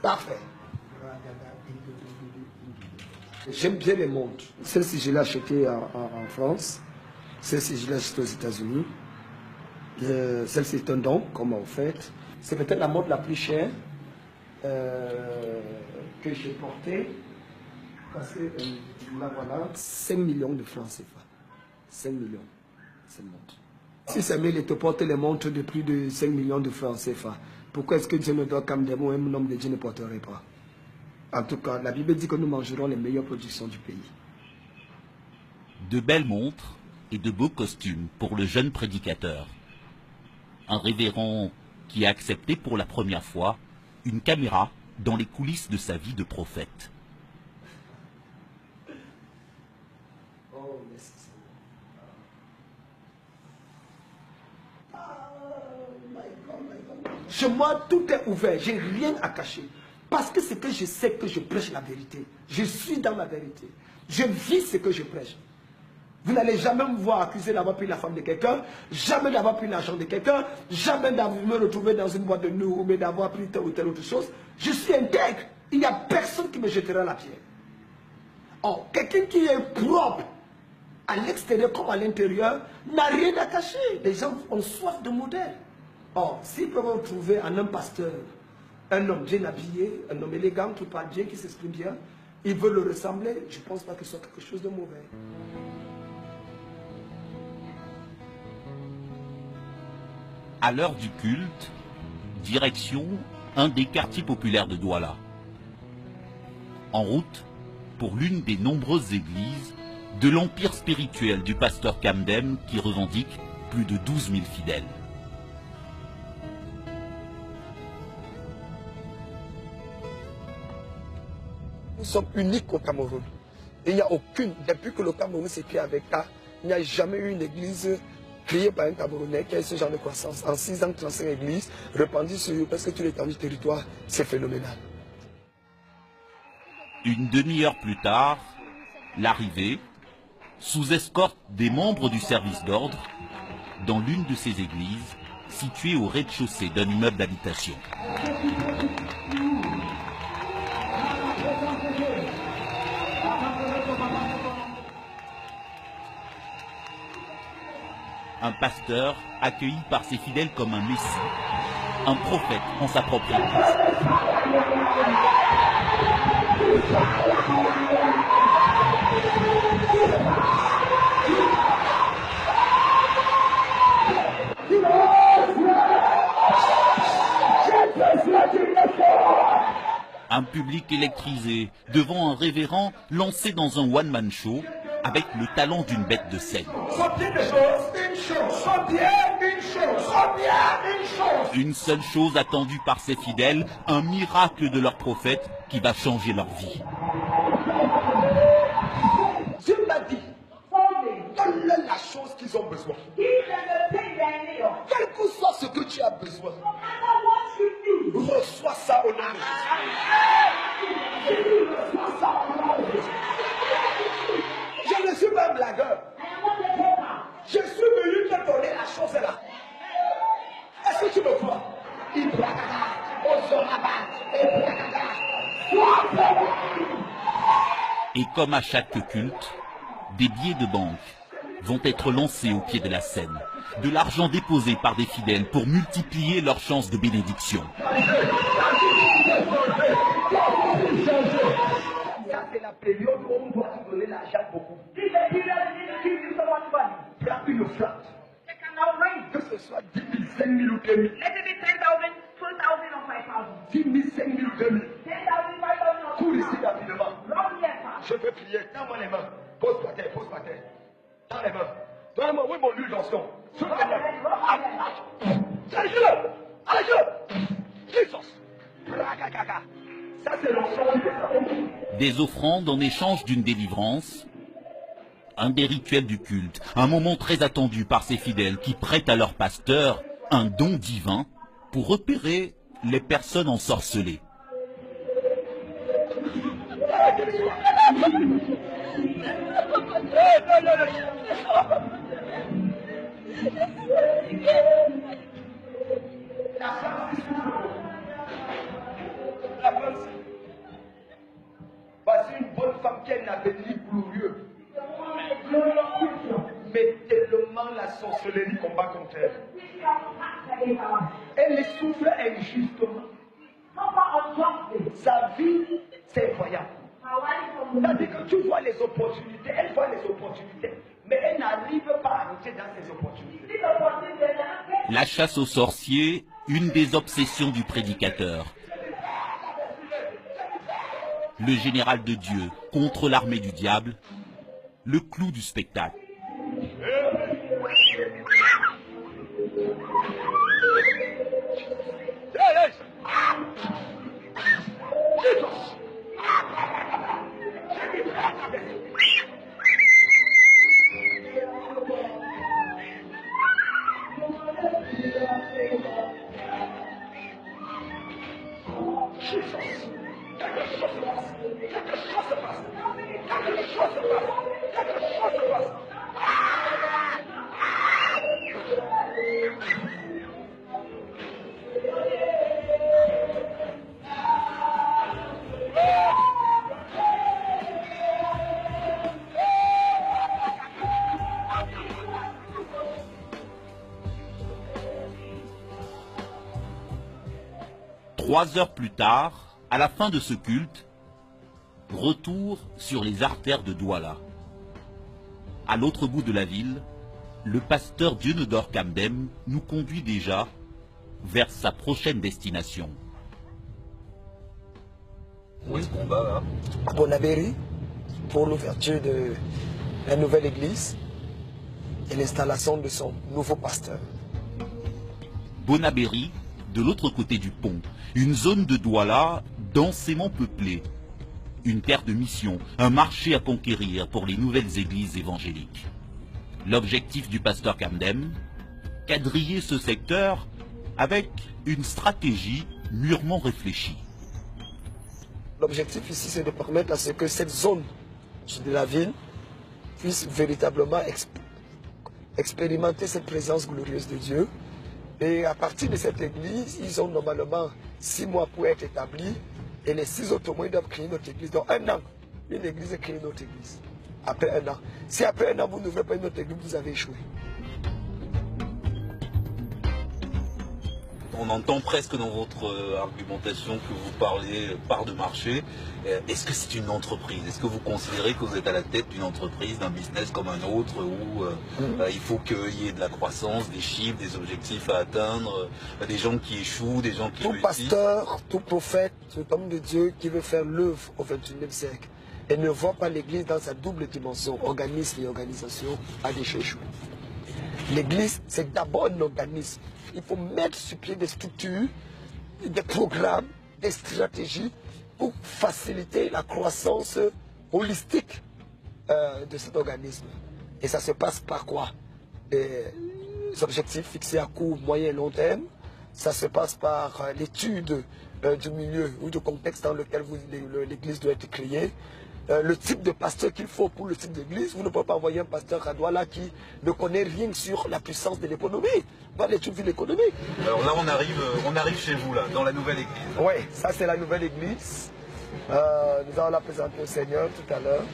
Parfait. J'aime bien les montres. Celle-ci, je l'ai achetée en France. Celle-ci, je l'ai achetée aux États-Unis. Celle-ci est un don qu'on m'a offerte. C'est peut-être la montre la plus chère que j'ai portée. Parce que là, voilà, 5 millions de francs CFA. 5 millions, cette montre. Si Samuel te porte les montres de plus de 5 millions de francs CFA, pourquoi est-ce que Dieu me doit comme des mots, un homme de Dieu ne porterait pas? En tout cas, la Bible dit que nous mangerons les meilleures productions du pays. De belles montres et de beaux costumes pour le jeune prédicateur. Un révérend qui a accepté pour la première fois une caméra dans les coulisses de sa vie de prophète. Oh, merci Seigneur. Chez moi, tout est ouvert, j'ai rien à cacher. Parce que c'est que je sais que je prêche la vérité. Je suis dans la vérité. Je vis ce que je prêche. Vous n'allez jamais me voir accuser d'avoir pris la femme de quelqu'un, jamais d'avoir pris l'argent de quelqu'un, jamais d'avoir me retrouver dans une boîte de nuit ou d'avoir pris telle ou telle autre chose. Je suis intègre. Il n'y a personne qui me jettera la pierre. Or, quelqu'un qui est propre, à l'extérieur comme à l'intérieur, n'a rien à cacher. Les gens ont soif de modèle. Or, s'ils peuvent trouver en un pasteur, un homme bien habillé, un homme élégant, qui parle bien, qui s'exprime bien, ils veulent le ressembler, je ne pense pas que ce soit quelque chose de mauvais. À l'heure du culte, direction un des quartiers populaires de Douala. En route pour l'une des nombreuses églises de l'empire spirituel du pasteur Kamdem qui revendique plus de 12 000 fidèles. Nous sommes uniques au Cameroun. Et il n'y a aucune, depuis que le Cameroun s'est créé avec A, il n'y a jamais eu une église créée par un Camerounais qui a eu ce genre de croissance. En 6 ans, 35 églises répandues sur presque tout l'étendue du territoire, c'est phénoménal. Une demi-heure plus tard, l'arrivée, sous escorte des membres du service d'ordre, dans l'une de ces églises, située au rez-de-chaussée d'un immeuble d'habitation. Un pasteur accueilli par ses fidèles comme un messie, un prophète en sa propre église. Un public électrisé devant un révérend lancé dans un one-man show avec le talent d'une bête de scène. Une seule chose attendue par ses fidèles, un miracle de leur prophète qui va changer leur vie. Dieu m'a dit, donne-leur la chose qu'ils ont besoin. Quel que soit ce que tu as besoin, reçois ça au nom de Jésus. Reçois ça au nom de Jésus. Je ne suis pas un blagueur. Je suis venu te donner la chose là. Est-ce que tu me crois? Et comme à chaque culte, des billets de banque vont être lancés au pied de la scène. De l'argent déposé par des fidèles pour multiplier leurs chances de bénédiction. Ça, c'est la période où on doit te donner l'argent beaucoup. Prends une flotte. Que ce soit 10 000, 5 000 ou 2 000. 10 000, 5 000 ou 2 000. Tout ici rapidement. Je peux prier. Tends-moi les mains. Pose par terre, pose par terre. Tends les mains. Donne-moi, oui, mon huile d'onction. Allez-le! Allez-le! Jesus! Ça, c'est l'onction. Des offrandes en échange d'une délivrance. Un des rituels du culte, un moment très attendu par ces fidèles qui prêtent à leur pasteur un don divin pour repérer les personnes ensorcelées. sorcellerie combat contre elle. Elle les souffre injustement. Sa vie, c'est incroyable. C'est-à-dire que tu vois les opportunités, elle voit les opportunités, mais elle n'arrive pas à entrer dans ces opportunités. La chasse aux sorciers, une des obsessions du prédicateur. Le général de Dieu contre l'armée du diable, le clou du spectacle. Trois heures plus tard, à la fin de ce culte, retour sur les artères de Douala. À l'autre bout de la ville, le pasteur Dieunedor Kamdem nous conduit déjà vers sa prochaine destination. Où est-ce qu'on va là? À Bonabéry, pour l'ouverture de la nouvelle église et l'installation de son nouveau pasteur. Bonabéry, de l'autre côté du pont, une zone de Douala densément peuplée. Une terre de mission, un marché à conquérir pour les nouvelles églises évangéliques. L'objectif du pasteur Kamdem, quadriller ce secteur avec une stratégie mûrement réfléchie. L'objectif ici, c'est de permettre à ce que cette zone de la ville puisse véritablement expérimenter cette présence glorieuse de Dieu. Et à partir de cette église, ils ont normalement 6 mois pour être établis. Et les 6 autres mois, ils doivent créer notre église. Donc 1 an, une église crée notre église. Après 1 an. Si après 1 an, vous n'ouvrez pas une autre église, vous avez échoué. On entend presque dans votre argumentation que vous parlez part de marché. Est-ce que c'est une entreprise? Est-ce que vous considérez que vous êtes à la tête d'une entreprise, d'un business comme un autre, où il faut qu'il y ait de la croissance, des chiffres, des objectifs à atteindre, des gens qui échouent, des gens qui tout réussissent? Pasteur, tout prophète, tout homme de Dieu qui veut faire l'œuvre au XXIe siècle et ne voit pas l'église dans sa double dimension, organisme et organisation, a déjà échoué. L'église, c'est d'abord un organisme. Il faut mettre sur pied des structures, des programmes, des stratégies pour faciliter la croissance holistique de cet organisme. Et ça se passe par quoi? Des objectifs fixés à court, moyen et long terme. Ça se passe par l'étude du milieu ou du contexte dans lequel l'église doit être créée. Le type de pasteur qu'il faut pour le type d'église. Vous ne pouvez pas envoyer un pasteur à Douala qui ne connaît rien sur la puissance de l'économie. Pas l'étude de l'économie. Alors là, on arrive chez vous, là, dans la nouvelle église. Oui, ça c'est la nouvelle église. Nous allons la présenter au Seigneur tout à l'heure.